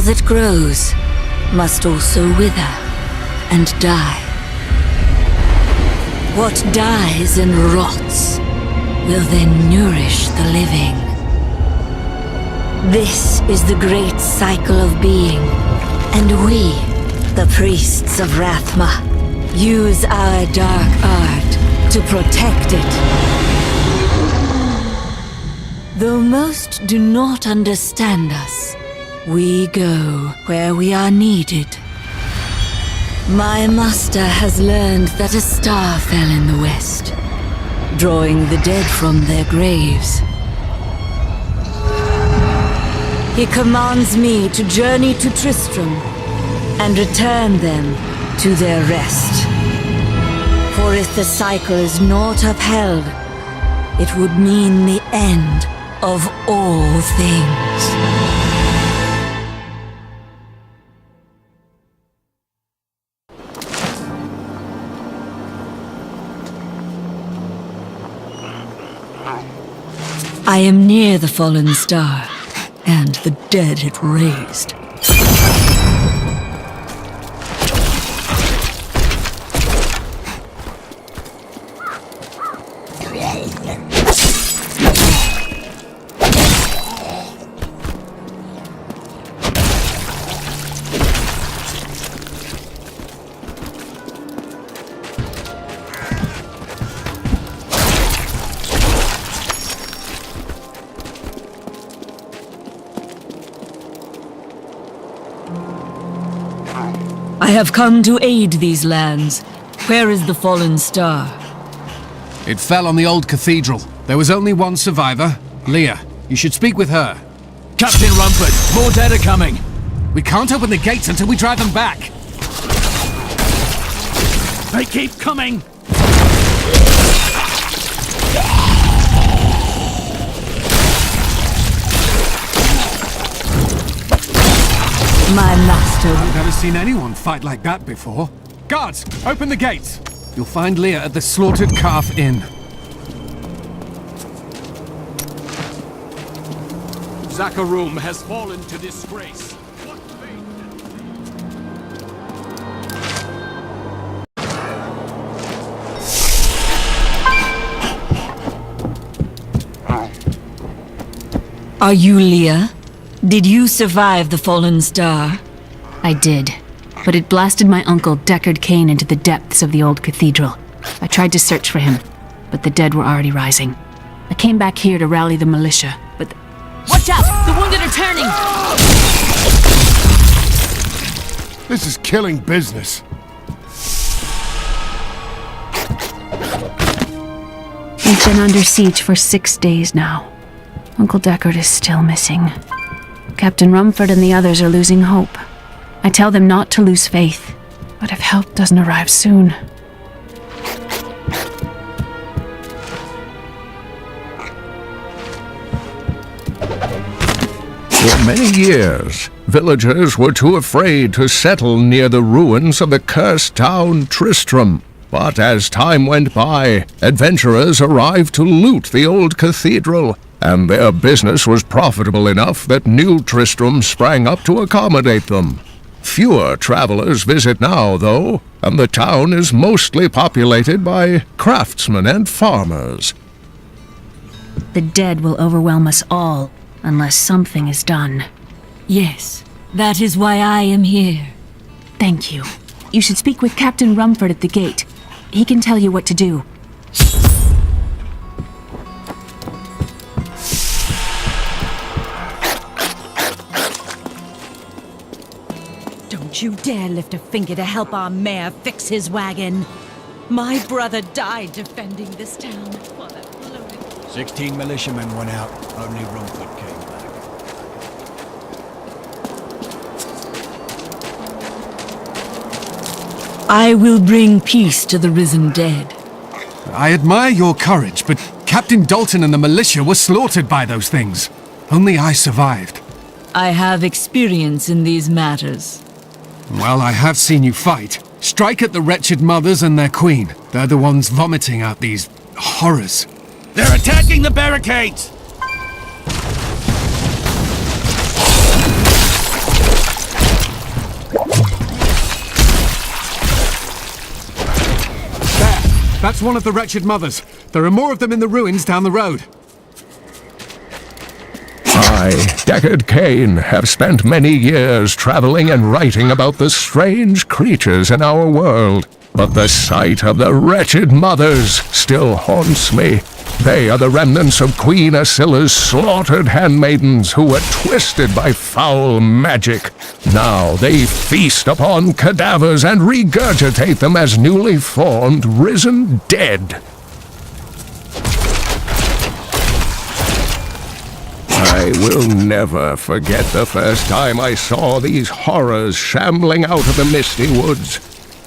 that grows must also wither and die. What dies and rots will then nourish the living. This is the great cycle of being, and we, the priests of Rathma, use our dark art to protect it. Though most do not understand us, we go where we are needed. My master has learned that a star fell in the west, drawing the dead from their graves. He commands me to journey to Tristram and return them to their rest. For if the cycle is not upheld, it would mean the end of all things. I am near the fallen star, and the dead it raised. I have come to aid these lands. Where is the fallen star? It fell on the old cathedral. There was only one survivor, Leah. You should speak with her. Captain Rumford, more dead are coming. We can't open the gates until we drive them back. They keep coming! My master. I've never seen anyone fight like that before. Guards, open the gates. You'll find Leah at the Slaughtered Calf Inn. Zakharum has fallen to disgrace. What fate! Are you Leah? Did you survive the fallen star? I did, but it blasted my uncle Deckard Cain into the depths of the old cathedral. I tried to search for him, but the dead were already rising. I came back here to rally the militia, but Watch out! The wounded are turning! This is killing business. We've been under siege for 6 days now. Uncle Deckard is still missing. Captain Rumford and the others are losing hope. I tell them not to lose faith, but if help doesn't arrive soon... For many years, villagers were too afraid to settle near the ruins of the cursed town Tristram. But as time went by, adventurers arrived to loot the old cathedral, and their business was profitable enough that new Tristram sprang up to accommodate them. Fewer travelers visit now, though, and the town is mostly populated by craftsmen and farmers. The dead will overwhelm us all, unless something is done. Yes, that is why I am here. Thank you. You should speak with Captain Rumford at the gate. He can tell you what to do. Don't you dare lift a finger to help our mayor fix his wagon. My brother died defending this town. What a bloated... 16 militiamen went out. Only Rumford came back. I will bring peace to the risen dead. I admire your courage, but Captain Dalton and the militia were slaughtered by those things. Only I survived. I have experience in these matters. Well, I have seen you fight. Strike at the wretched mothers and their queen. They're the ones vomiting out these horrors. They're attacking the barricades! That's one of the wretched mothers. There are more of them in the ruins down the road. I, Deckard Cain, have spent many years traveling and writing about the strange creatures in our world. But the sight of the wretched mothers still haunts me. They are the remnants of Queen Asilla's slaughtered handmaidens who were twisted by foul magic. Now they feast upon cadavers and regurgitate them as newly formed, risen dead. I will never forget the first time I saw these horrors shambling out of the misty woods.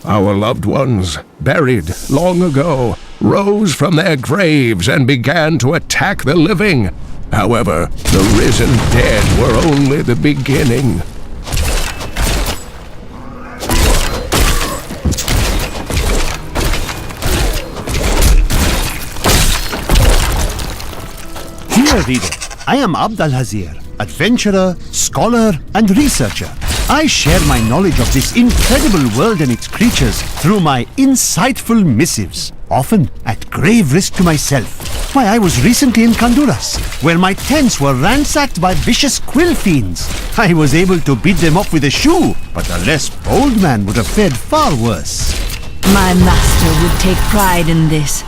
Our loved ones, buried long ago, rose from their graves and began to attack the living. However, the risen dead were only the beginning. Dear reader, I am Abd al-Hazir, adventurer, scholar, and researcher. I share my knowledge of this incredible world and its creatures through my insightful missives, often at grave risk to myself. Why, I was recently in Honduras, where my tents were ransacked by vicious quill fiends. I was able to beat them off with a shoe, but a less bold man would have fared far worse. My master would take pride in this.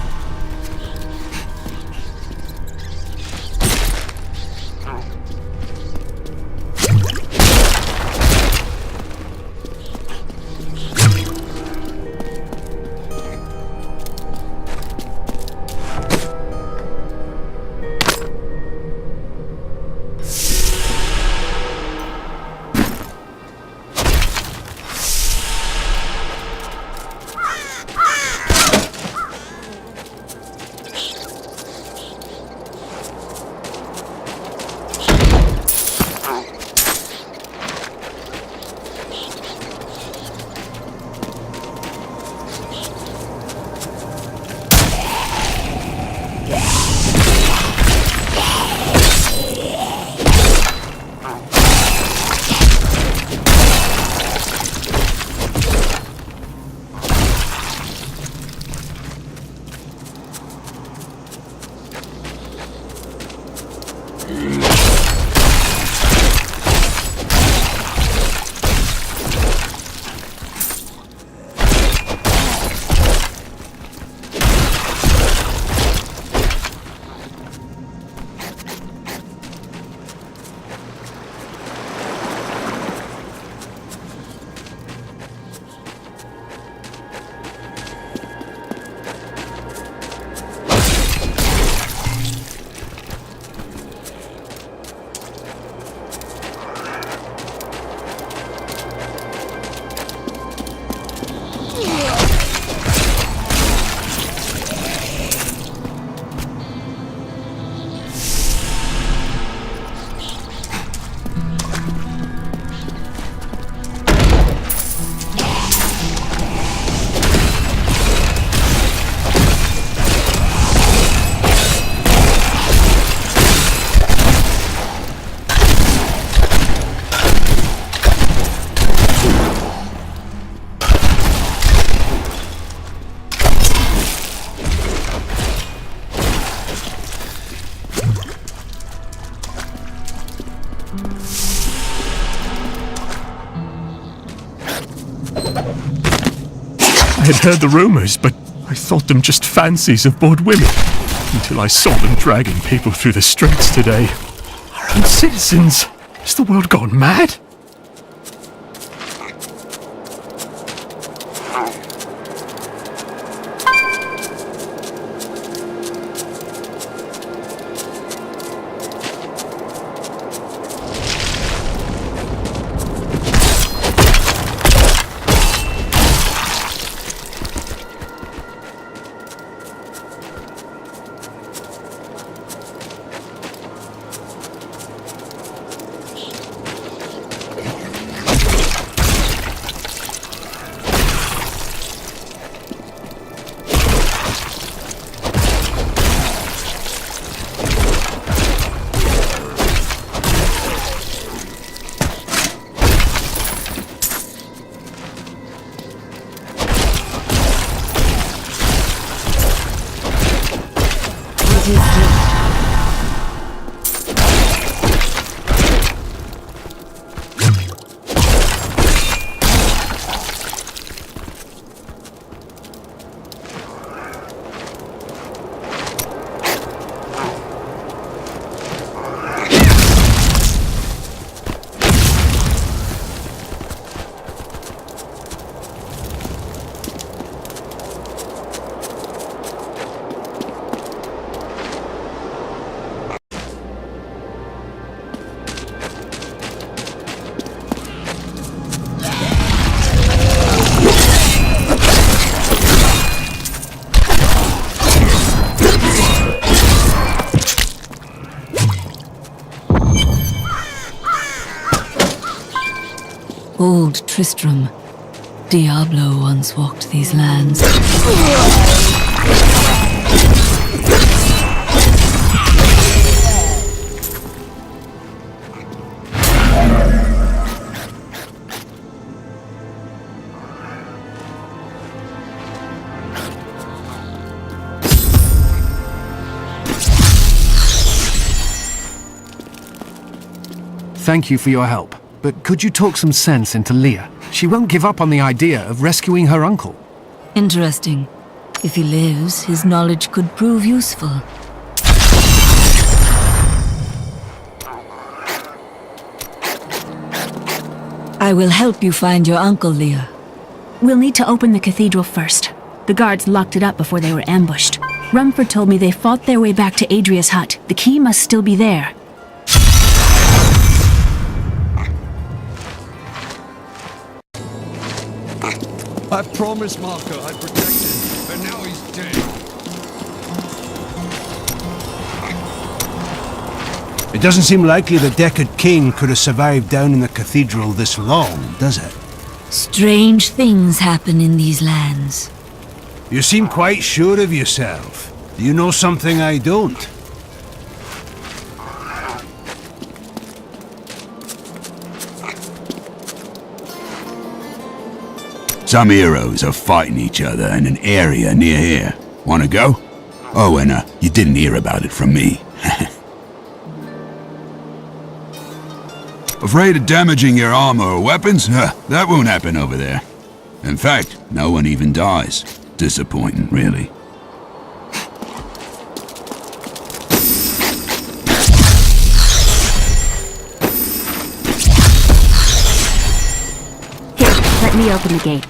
I had heard the rumors, but I thought them just fancies of bored women, until I saw them dragging people through the streets today. Our own citizens! Has the world gone mad? It is good. Old Tristram. Diablo once walked these lands. Thank you for your help. But could you talk some sense into Leah? She won't give up on the idea of rescuing her uncle. Interesting. If he lives, his knowledge could prove useful. I will help you find your uncle, Leah. We'll need to open the cathedral first. The guards locked it up before they were ambushed. Rumford told me they fought their way back to Adria's hut. The key must still be there. I promised Marco I'd protect him, but now he's dead. It doesn't seem likely the Deckard King could have survived down in the cathedral this long, does it? Strange things happen in these lands. You seem quite sure of yourself. Do you know something I don't? Some heroes are fighting each other in an area near here. Wanna go? Oh, and you didn't hear about it from me. Afraid of damaging your armor or weapons? That won't happen over there. In fact, no one even dies. Disappointing, really. Here, let me open the gate.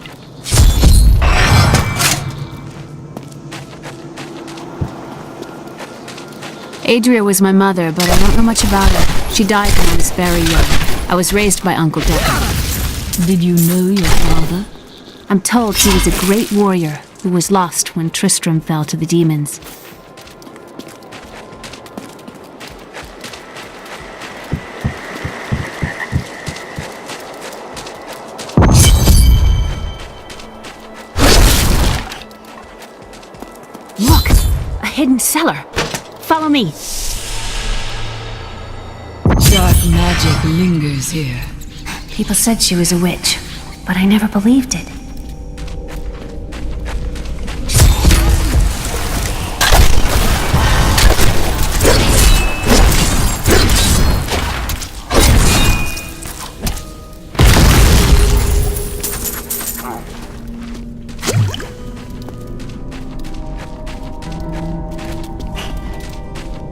Adria was my mother, but I don't know much about her. She died when I was very young. I was raised by Uncle Deckard. Did you know your father? I'm told he was a great warrior who was lost when Tristram fell to the demons. Look! A hidden cellar! Follow me! Dark magic lingers here. People said she was a witch, but I never believed it.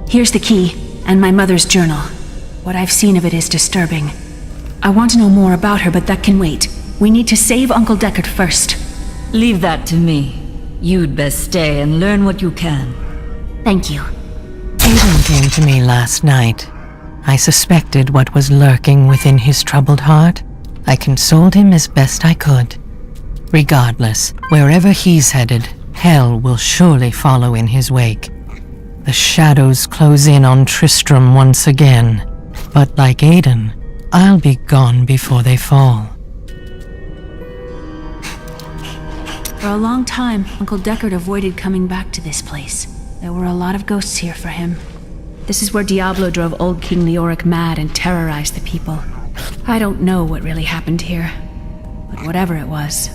Here's the key, and my mother's journal. What I've seen of it is disturbing. I want to know more about her, but that can wait. We need to save Uncle Deckard first. Leave that to me. You'd best stay and learn what you can. Thank you. Aiden came to me last night. I suspected what was lurking within his troubled heart. I consoled him as best I could. Regardless, wherever he's headed, hell will surely follow in his wake. The shadows close in on Tristram once again, but like Aiden, I'll be gone before they fall. For a long time, Uncle Deckard avoided coming back to this place. There were a lot of ghosts here for him. This is where Diablo drove old King Leoric mad and terrorized the people. I don't know what really happened here, but whatever it was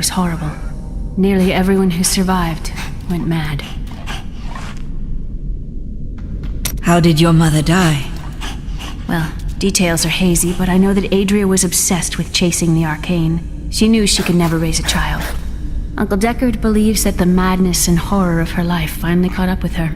horrible. Nearly everyone who survived went mad. How did your mother die? Well, details are hazy, but I know that Adria was obsessed with chasing the arcane. She knew she could never raise a child. Uncle Deckard believes that the madness and horror of her life finally caught up with her.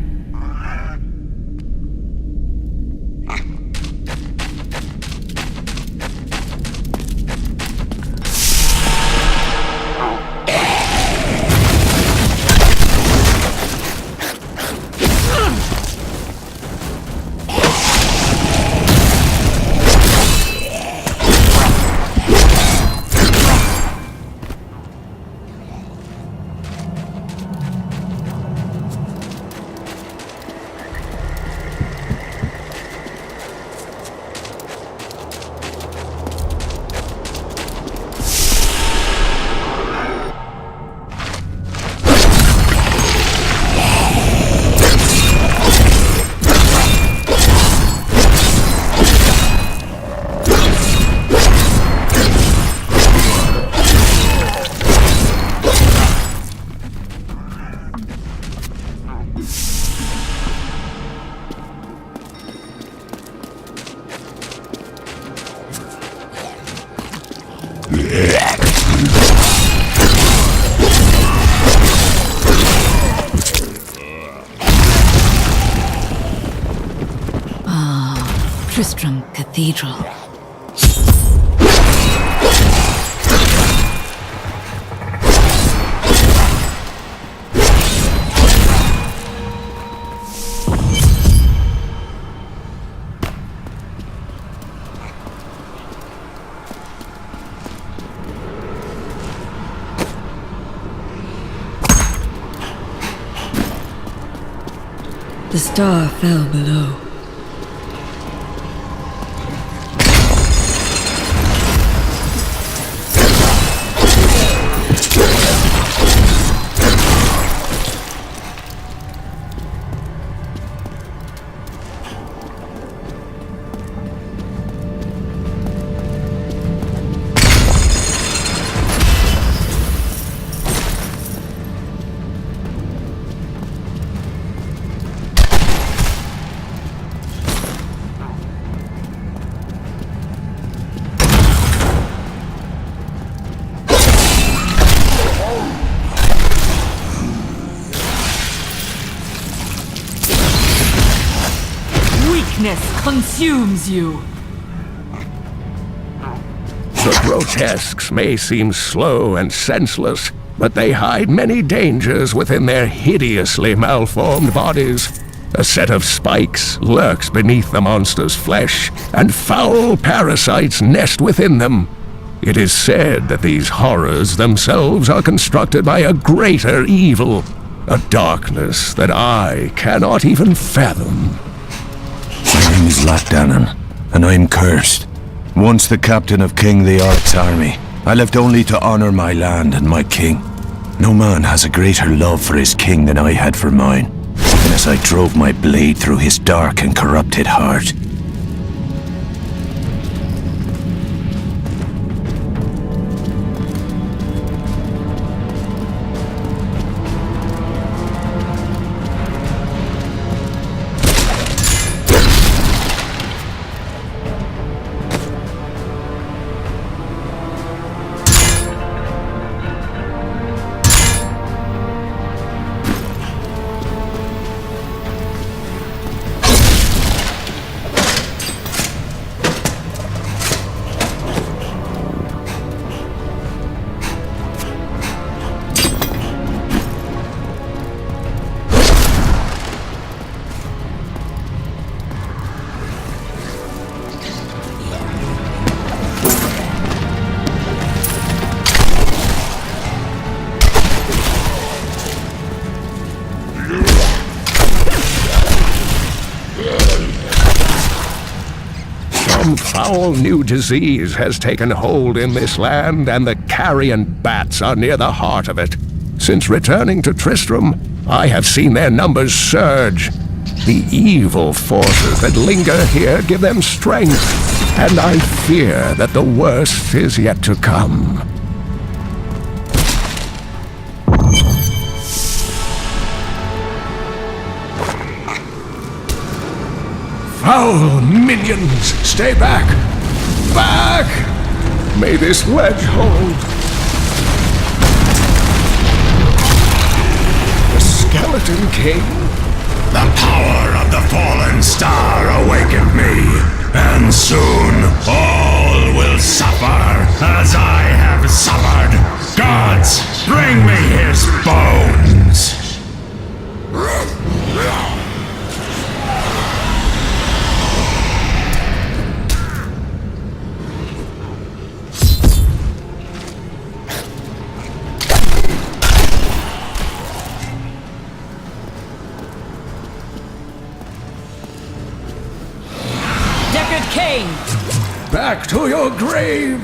Tristram Cathedral. The star fell below. Consumes you. The grotesques may seem slow and senseless, but they hide many dangers within their hideously malformed bodies. A set of spikes lurks beneath the monster's flesh, and foul parasites nest within them. It is said that these horrors themselves are constructed by a greater evil, a darkness that I cannot even fathom. My name is Latdanan, and I am cursed. Once the captain of King Leoric's army, I left only to honor my land and my king. No man has a greater love for his king than I had for mine, even as I drove my blade through his dark and corrupted heart. Some foul new disease has taken hold in this land, and the carrion bats are near the heart of it. Since returning to Tristram, I have seen their numbers surge. The evil forces that linger here give them strength, and I fear that the worst is yet to come. Foul minions, stay back! Back! May this ledge hold. The Skeleton King? The power of the fallen star awakened me, and soon all will suffer as I have suffered. Gods, bring me his bones! Back to your grave!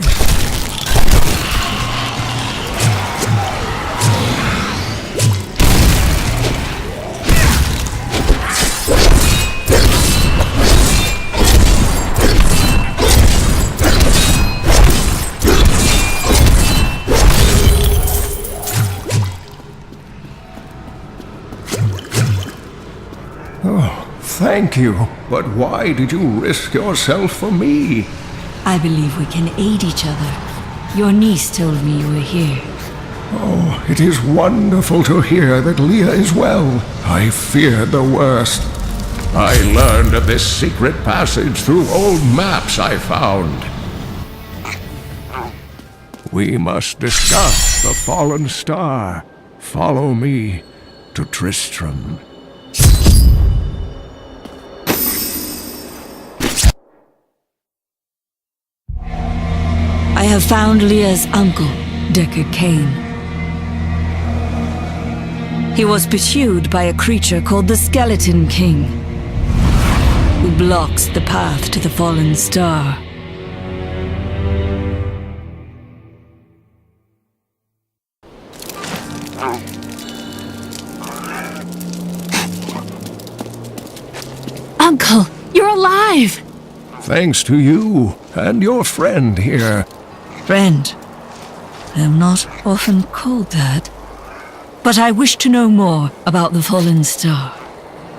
Oh, thank you. But why did you risk yourself for me? I believe we can aid each other. Your niece told me you were here. Oh, it is wonderful to hear that Leah is well. I feared the worst. I learned of this secret passage through old maps I found. We must discuss the fallen star. Follow me to Tristram. I have found Leah's uncle, Deckard Cain. He was pursued by a creature called the Skeleton King, who blocks the path to the fallen star. Uncle, you're alive! Thanks to you and your friend here. Friend, I am not often called that. But I wish to know more about the fallen star.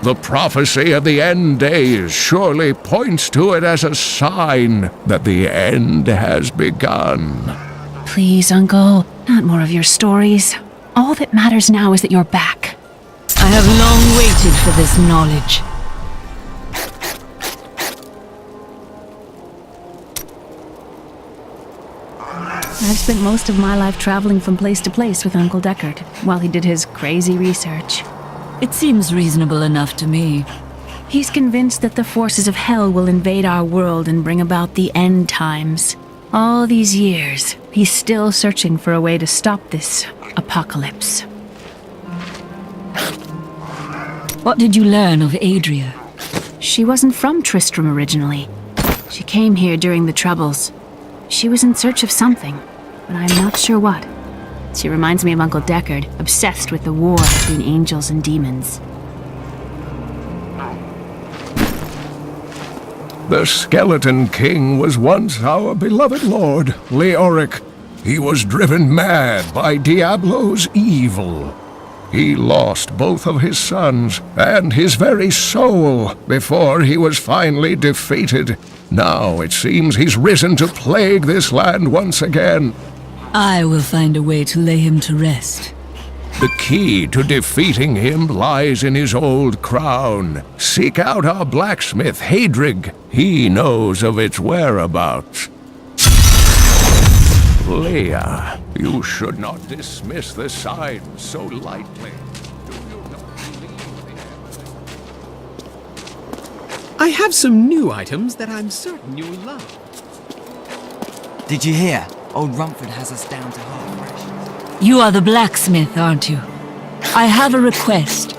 The prophecy of the end days surely points to it as a sign that the end has begun. Please, Uncle, not more of your stories. All that matters now is that you're back. I have long waited for this knowledge. I've spent most of my life traveling from place to place with Uncle Deckard, while he did his crazy research. It seems reasonable enough to me. He's convinced that the forces of hell will invade our world and bring about the end times. All these years, he's still searching for a way to stop this apocalypse. What did you learn of Adria? She wasn't from Tristram originally. She came here during the Troubles. She was in search of something, but I'm not sure what. She reminds me of Uncle Deckard, obsessed with the war between angels and demons. The Skeleton King was once our beloved lord, Leoric. He was driven mad by Diablo's evil. He lost both of his sons and his very soul before he was finally defeated. Now it seems he's risen to plague this land once again. I will find a way to lay him to rest. The key to defeating him lies in his old crown. Seek out our blacksmith, Hadrig. He knows of its whereabouts. Leah, you should not dismiss the signs so lightly. Do you not believe the I have some new items that I'm certain you'll love. Did you hear? Old Rumford has us down to half rations. You are the blacksmith, aren't you? I have a request.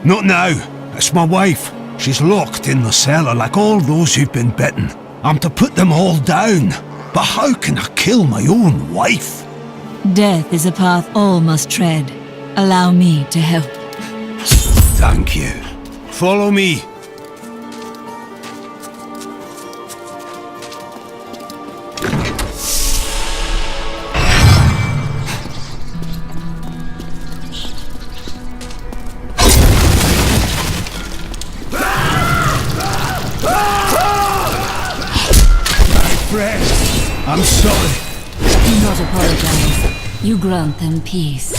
Not now. It's my wife. She's locked in the cellar like all those who've been bitten. I'm to put them all down. But how can I kill my own wife? Death is a path all must tread. Allow me to help. Thank you. Follow me. I'm sorry. Do not apologize. You grant them peace.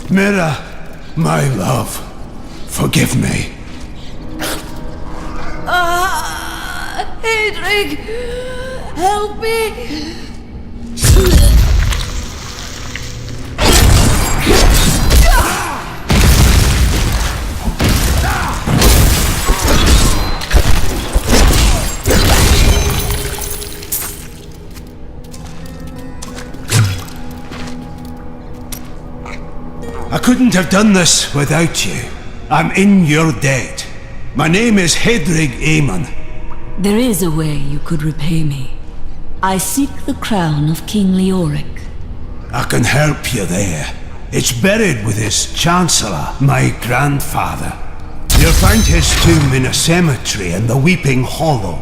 Mira, my love, forgive me. Hedrig! Help me! I couldn't have done this without you. I'm in your debt. My name is Hedrig Aemon. There is a way you could repay me. I seek the crown of King Leoric. I can help you there. It's buried with his Chancellor, my grandfather. You'll find his tomb in a cemetery in the Weeping Hollow.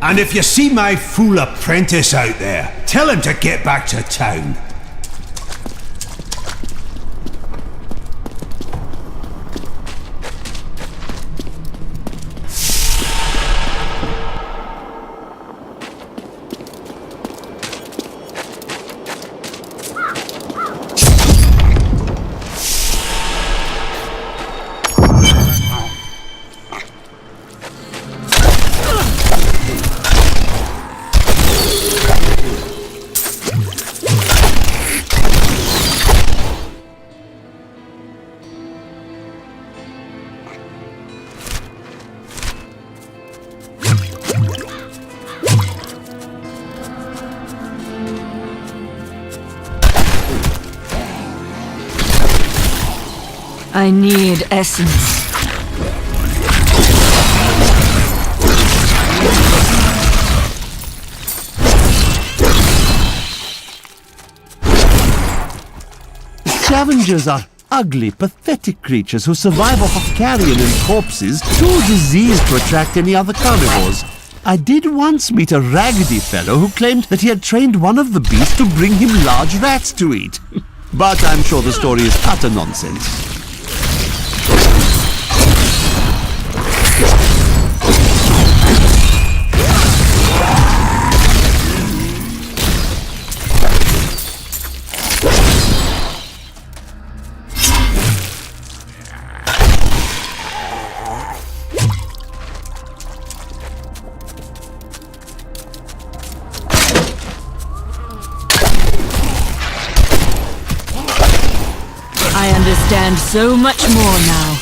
And if you see my fool apprentice out there, tell him to get back to town. I need essence. Scavengers are ugly, pathetic creatures who survive off of carrion and corpses, too diseased to attract any other carnivores. I did once meet a raggedy fellow who claimed that he had trained one of the beasts to bring him large rats to eat. But I'm sure the story is utter nonsense. I understand so much more now.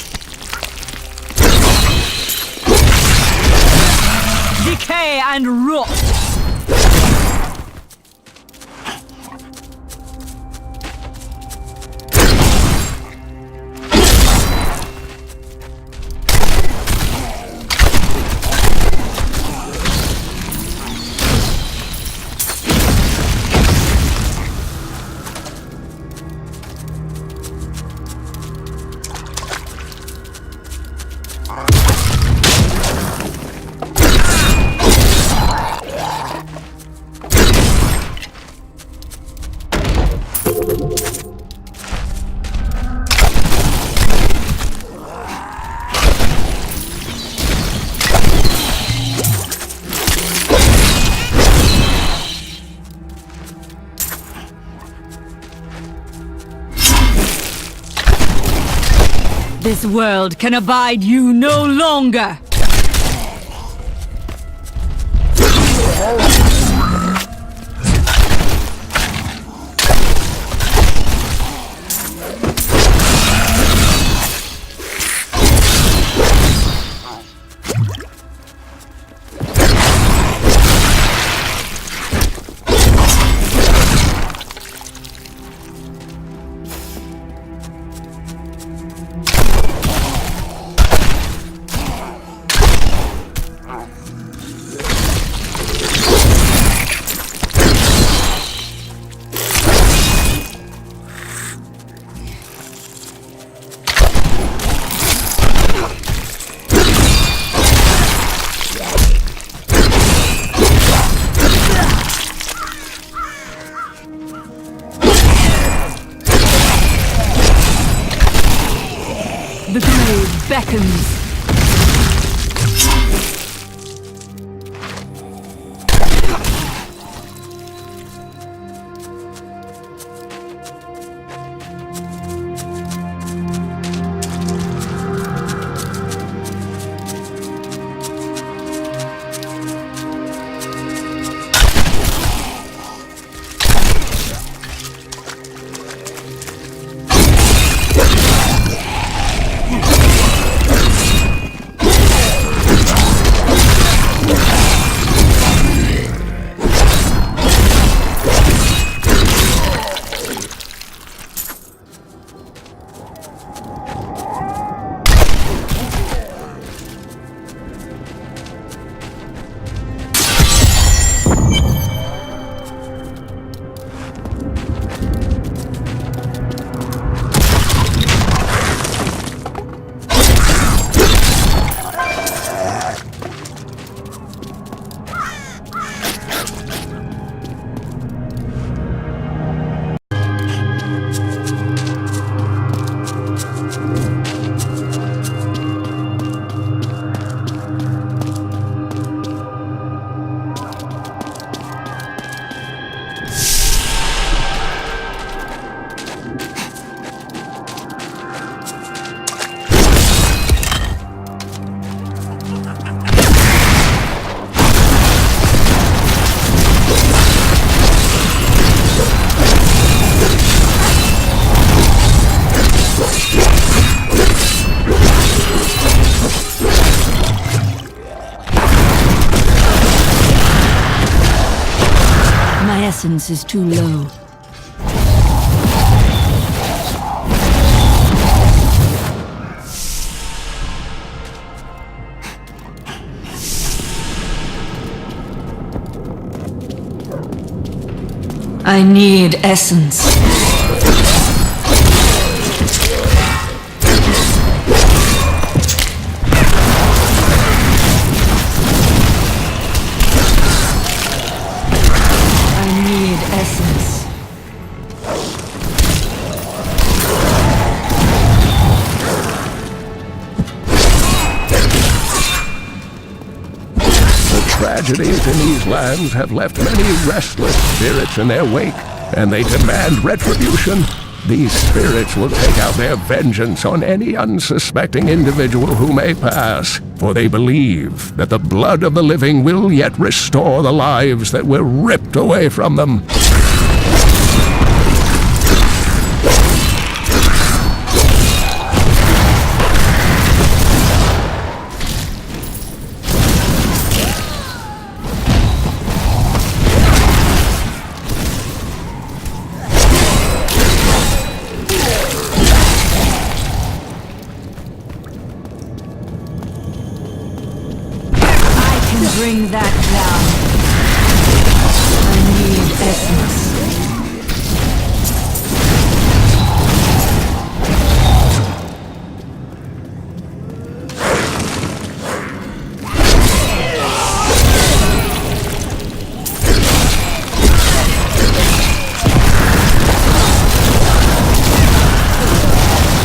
Decay and rot! This world can abide you no longer! beckons. My essence is too low. I need essence. Tragedies in these lands have left many restless spirits in their wake, and they demand retribution. These spirits will take out their vengeance on any unsuspecting individual who may pass, for they believe that the blood of the living will yet restore the lives that were ripped away from them. Bring that down. I need essence.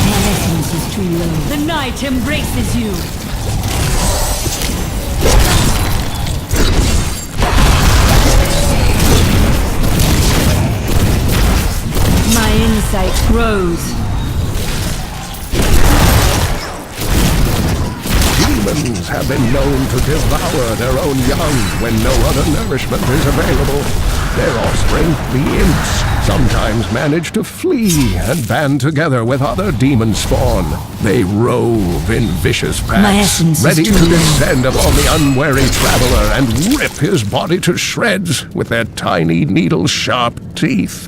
My essence is too low. The night embraces you. Insight grows. Demons have been known to devour their own young when no other nourishment is available. Their offspring, the imps, sometimes manage to flee and band together with other demon spawn. They rove in vicious packs, ready to descend upon the unwary traveler and rip his body to shreds with their tiny needle-sharp teeth.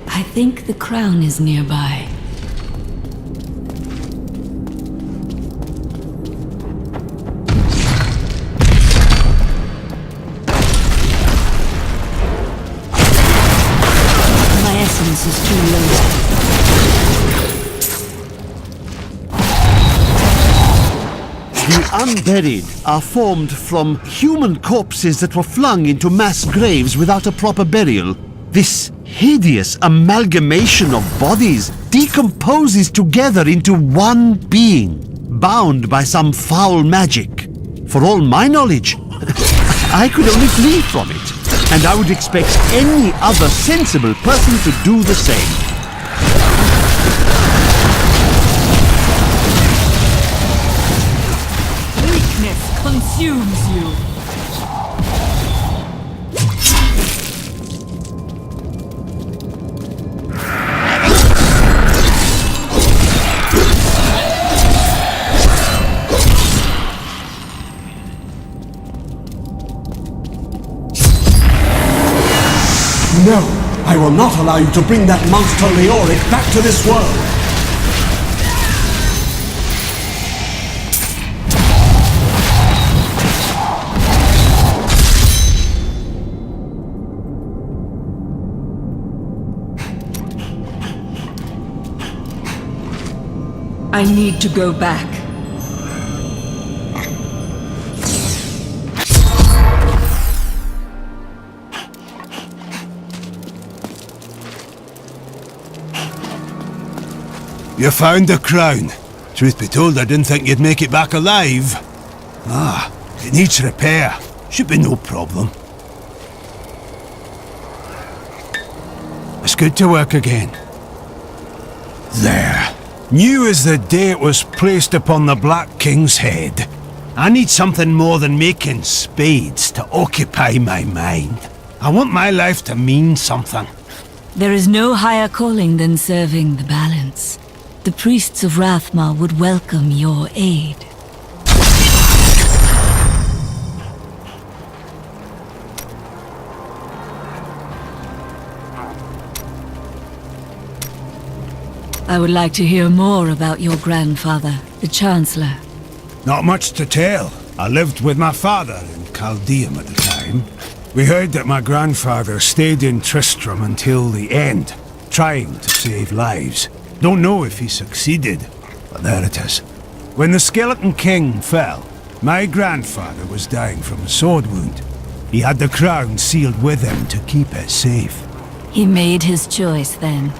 I think the crown is nearby. The unburied are formed from human corpses that were flung into mass graves without a proper burial. This hideous amalgamation of bodies decomposes together into one being, bound by some foul magic. For all my knowledge, I could only flee from it, and I would expect any other sensible person to do the same. Weakness consumes you. No, I will not allow you to bring that monster Leoric back to this world. I need to go back. You found the crown. Truth be told, I didn't think you'd make it back alive. Ah, it needs repair. Should be no problem. It's good to work again. There. New as the day it was placed upon the Black King's head. I need something more than making spades to occupy my mind. I want my life to mean something. There is no higher calling than serving the balance. The priests of Rathmar would welcome your aid. I would like to hear more about your grandfather, the Chancellor. Not much to tell. I lived with my father in Chaldeum at the time. We heard that my grandfather stayed in Tristram until the end, trying to save lives. Don't know if he succeeded, but there it is. When the Skeleton King fell, my grandfather was dying from a sword wound. He had the crown sealed with him to keep it safe. He made his choice then.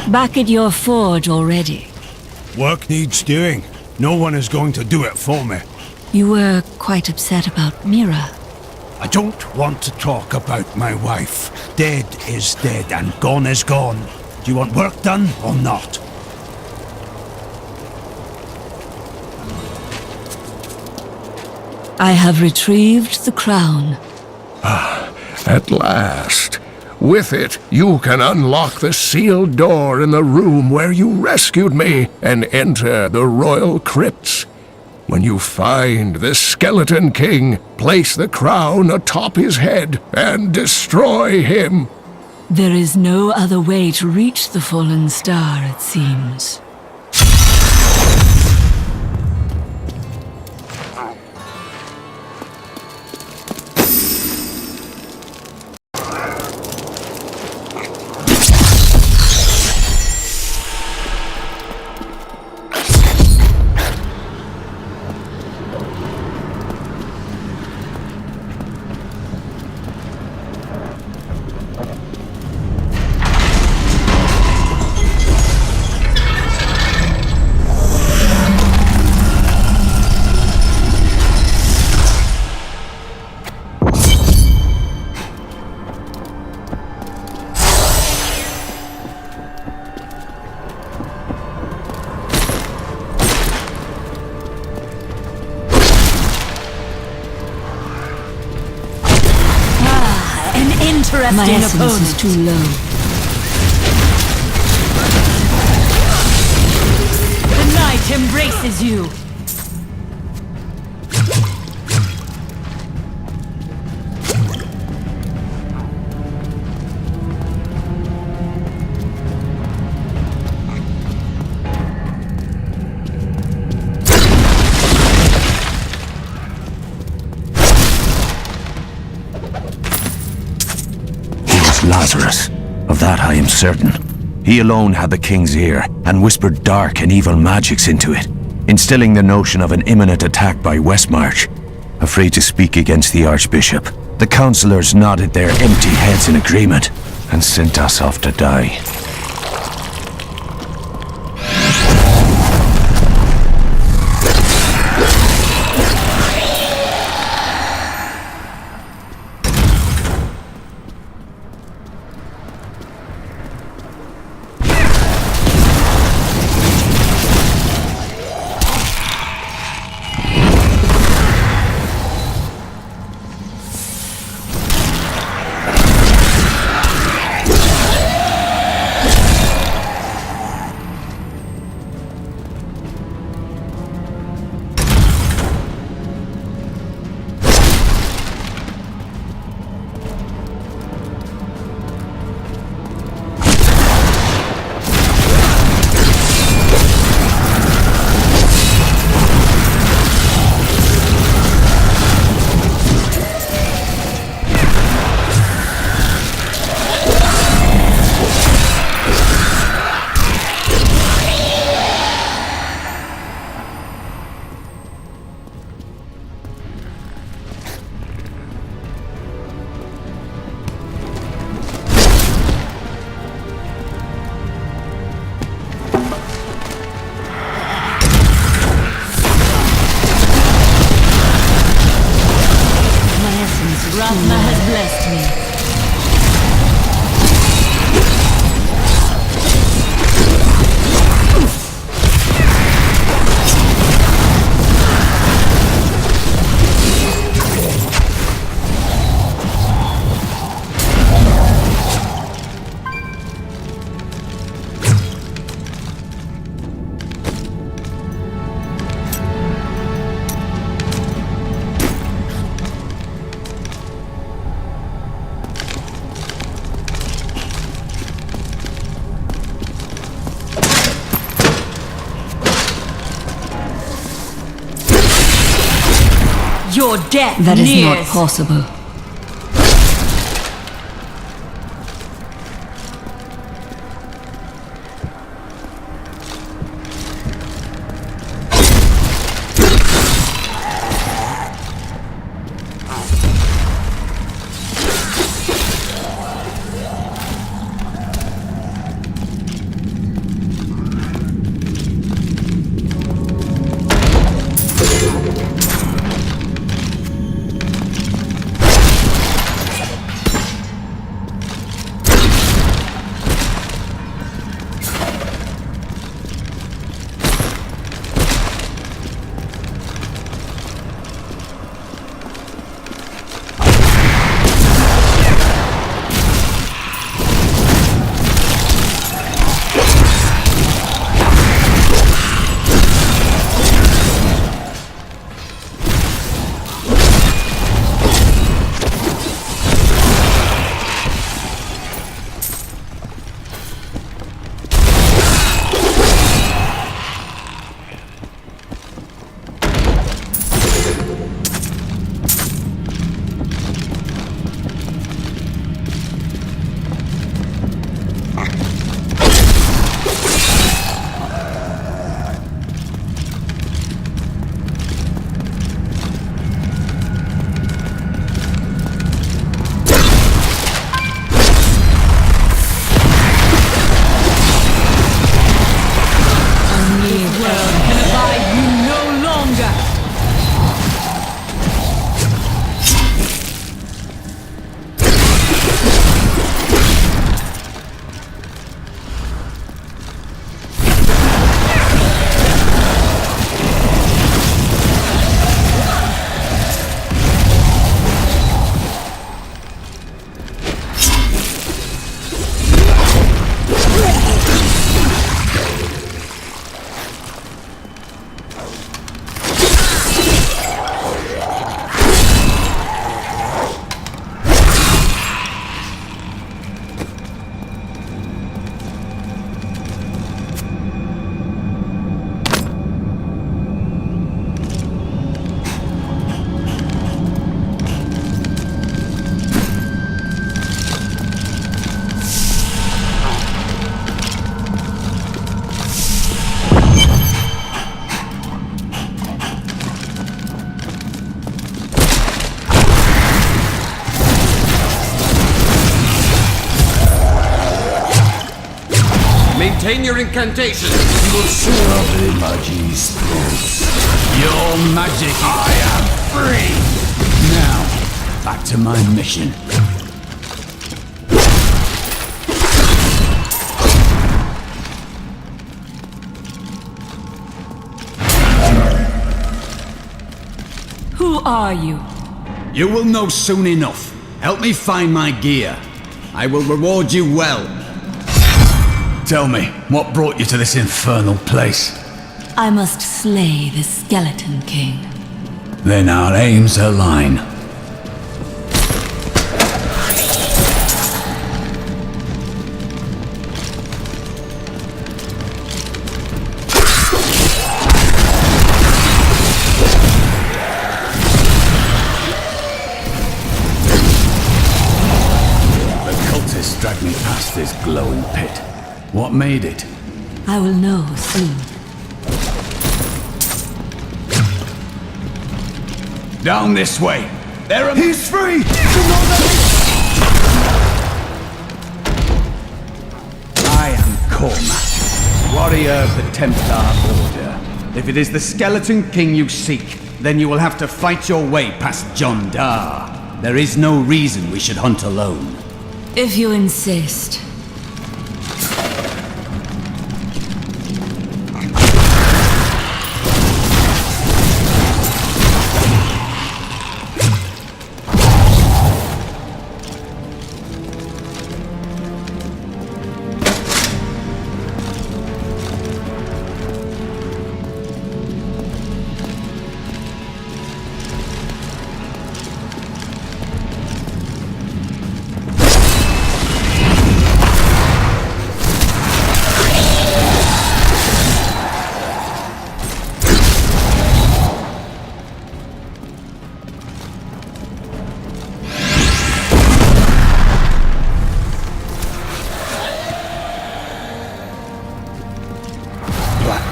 Back at your forge already. Work needs doing. No one is going to do it for me. You were quite upset about Mira. I don't want to talk about my wife. Dead is dead and gone is gone. Do you want work done or not? I have retrieved the crown. Ah, at last. With it, you can unlock the sealed door in the room where you rescued me and enter the royal crypts. When you find the Skeleton King, place the crown atop his head and destroy him. There is no other way to reach the fallen star, it seems. My essence is too low. The night embraces you. Lazarus. Of that I am certain. He alone had the king's ear, and whispered dark and evil magics into it, instilling the notion of an imminent attack by Westmarch. Afraid to speak against the Archbishop, the councillors nodded their empty heads in agreement, and sent us off to die. Ratma has blessed me. Your death That is nears. not possible. Maintain your incantation. You will soon open Magi's throats. Your magic. I am free. Now, back to my mission. Who are you? You will know soon enough. Help me find my gear. I will reward you well. Tell me, what brought you to this infernal place? I must slay the Skeleton King. Then our aims align. Dragged me past this glowing pit. What made it? I will know soon. Down this way. There are... He's free! I am Cormac, warrior of the Templar Order. If it is the Skeleton King you seek, then you will have to fight your way past John Dar. There is no reason we should hunt alone. If you insist.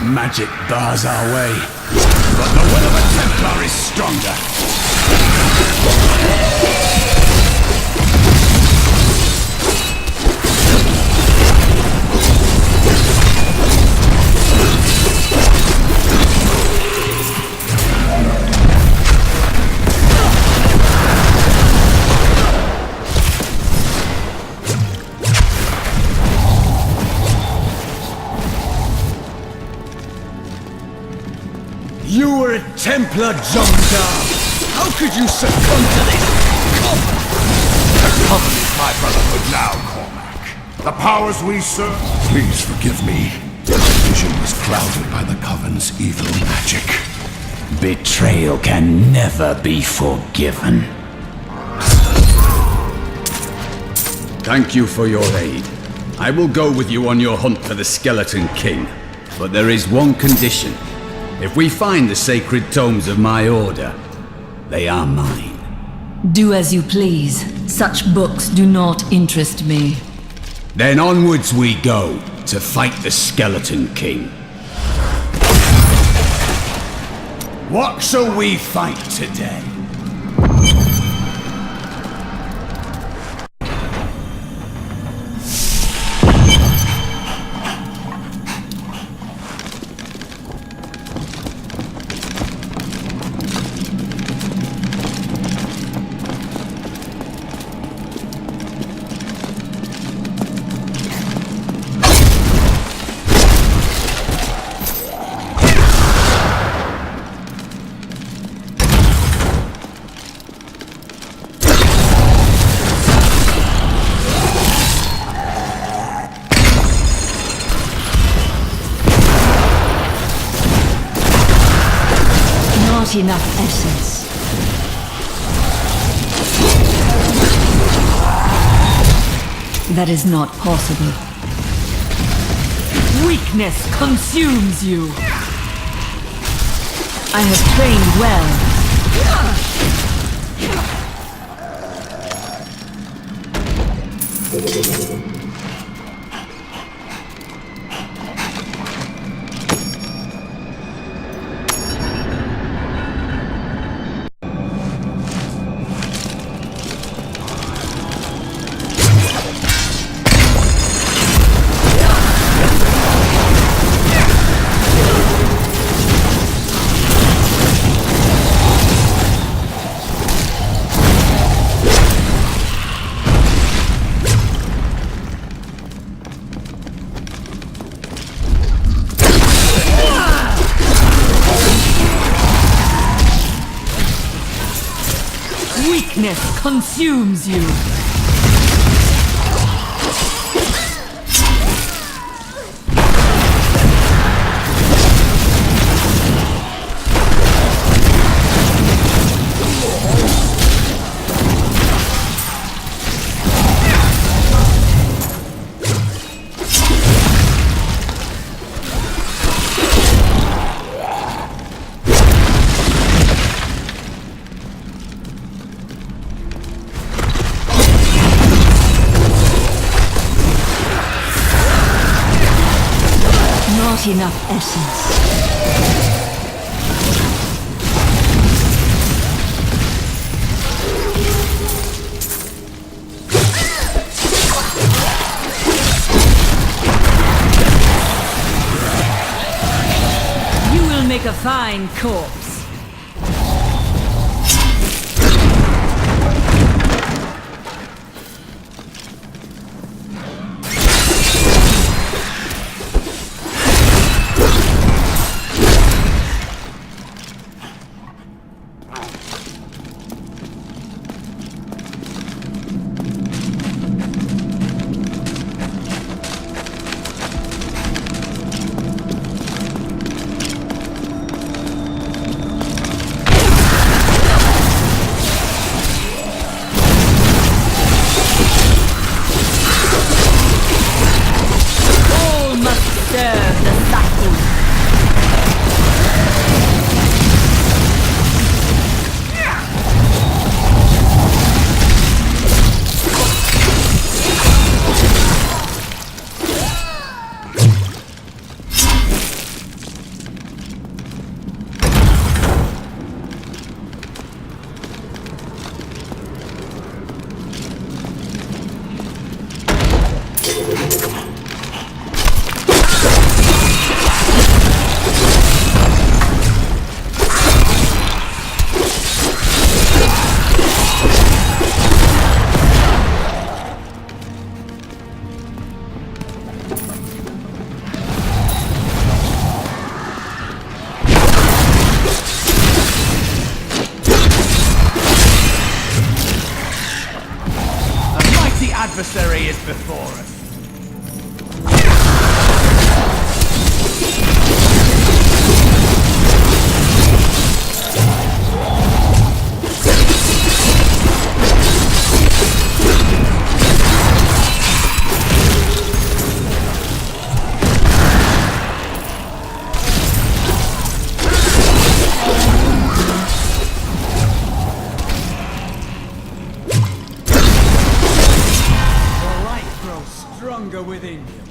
Magic bars our way, but the will of a Templar is stronger. You were a Templar, John Dar. How could you succumb to this coven? The coven is my brotherhood now, Cormac. The powers we serve... Please forgive me. My vision was clouded by the coven's evil magic. Betrayal can never be forgiven. Thank you for your aid. I will go with you on your hunt for the Skeleton King. But there is one condition. If we find the sacred tomes of my order, they are mine. Do as you please. Such books do not interest me. Then onwards we go to fight the Skeleton King. What shall we fight today? Not enough essence. That is not possible. Weakness consumes you. I have trained well. consumes you. Not enough essence. You will make a fine corpse. Adversary is before us. Stronger within you.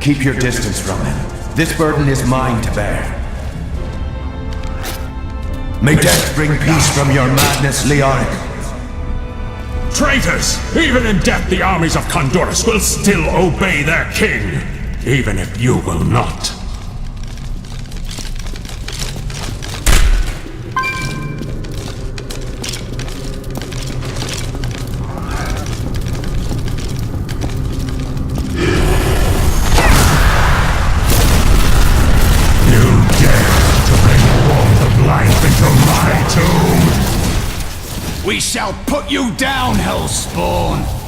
Keep your distance from him. This burden is mine to bear. May death bring peace from your madness, Leoric. Traitors! Even in death, the armies of Condorus will still obey their king, even if you will not. We shall put you down, Hellspawn!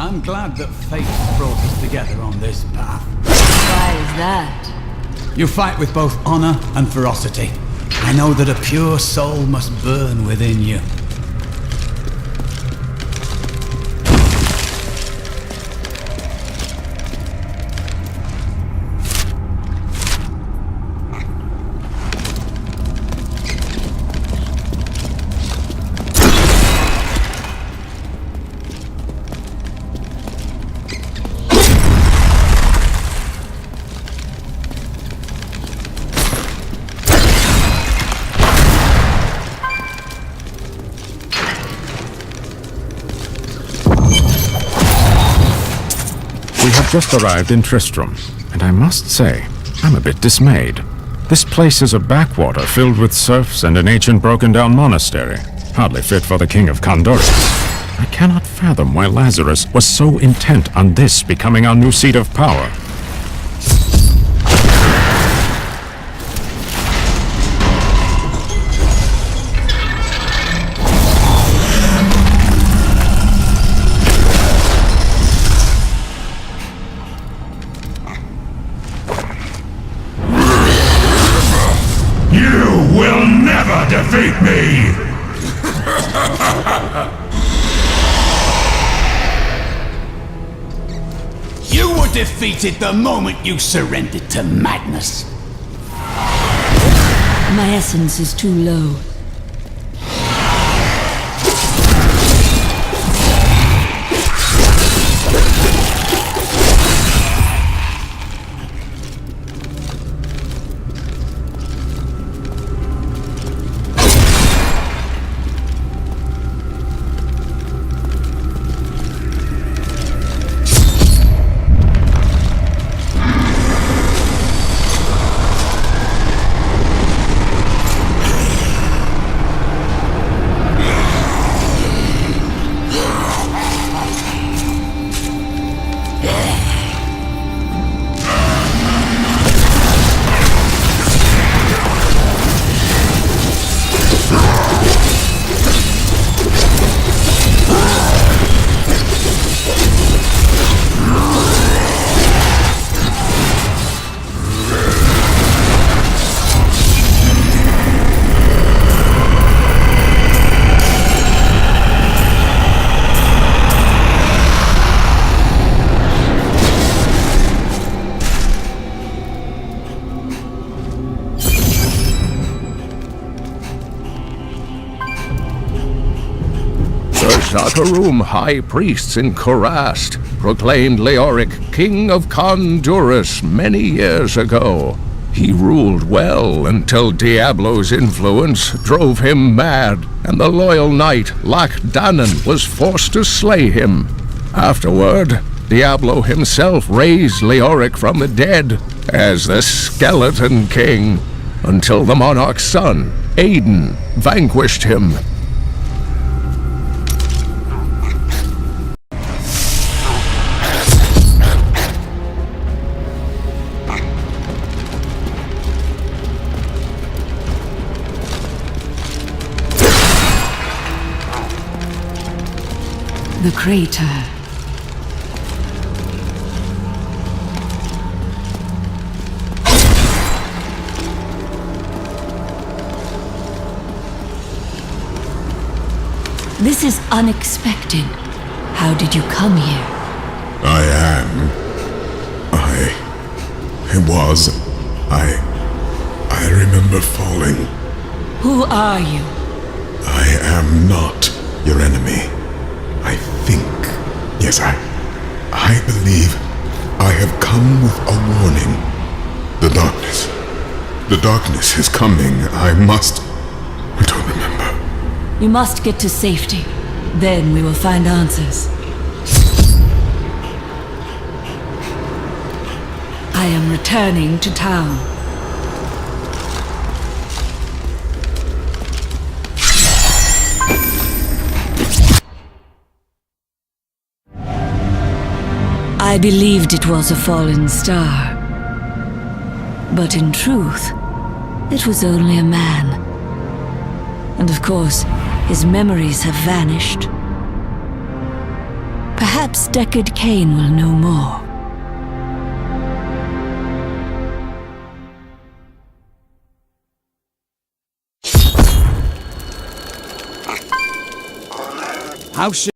I'm glad that fate brought us together on this path. Why is that? You fight with both honor and ferocity. I know that a pure soul must burn within you. We have just arrived in Tristram, and I must say, I'm a bit dismayed. This place is a backwater filled with serfs and an ancient broken-down monastery, hardly fit for the king of Condorus. I cannot fathom why Lazarus was so intent on this becoming our new seat of power. You will never defeat me! You were defeated the moment you surrendered to madness. My essence is too low. Zakarum high priests in Korast proclaimed Leoric king of Condurus many years ago. He ruled well until Diablo's influence drove him mad, and the loyal knight Lac-Danan was forced to slay him. Afterward, Diablo himself raised Leoric from the dead as the Skeleton King, until the monarch's son, Aiden, vanquished him. crater. This is unexpected. How did you come here? I remember falling. Who are you? I am not your enemy. I think. Yes, I believe I have come with a warning. The darkness. The darkness is coming. I don't remember. You must get to safety. Then we will find answers. I am returning to town. I believed it was a fallen star. But in truth, it was only a man. And of course, his memories have vanished. Perhaps Deckard Cain will know more. How should